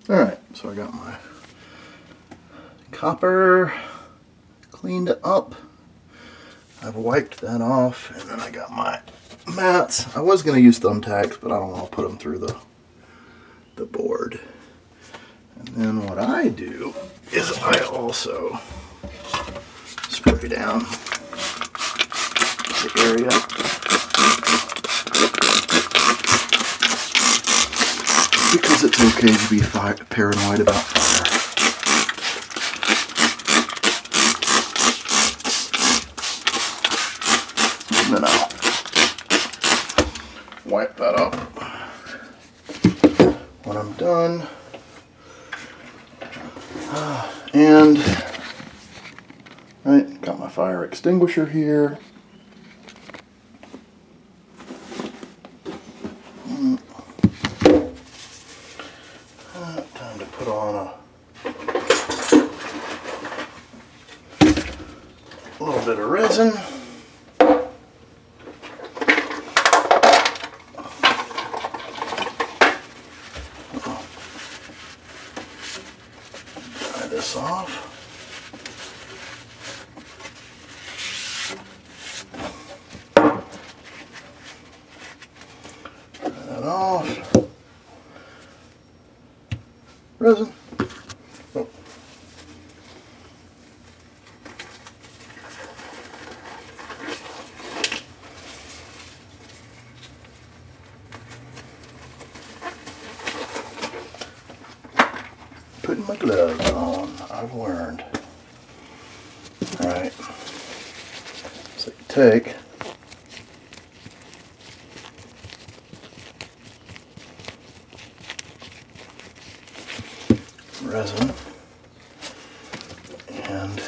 Alright, so I got my copper cleaned up. I've wiped that off, and then I got my mats. I was going to use thumbtacks, but I don't want to put them through the board. And then what I do is I also spray down the area. Because it's okay to be paranoid about fire. And then I'll wipe that up when I'm done. And right, got my fire extinguisher here. Time to put on a little bit of resin. Dry this off. That off. Resin. Oh. Putting my gloves on, I've learned. Alright. So you take resin and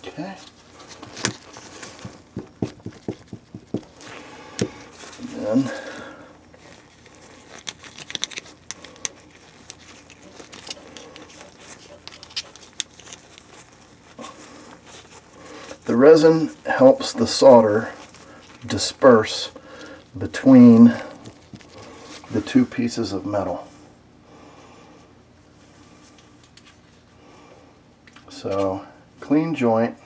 okay. And then the resin helps the solder disperse between the two pieces of metal. So, clean joint,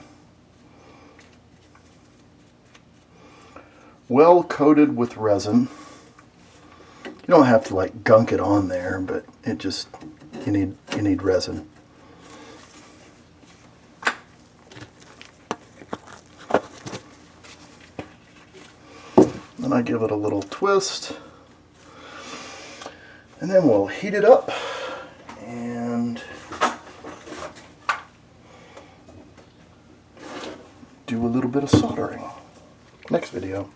well coated with resin. You don't have to like gunk it on there, but it just, you need resin. Then I give it a little twist, and then we'll heat it up and do a little bit of soldering. Next video.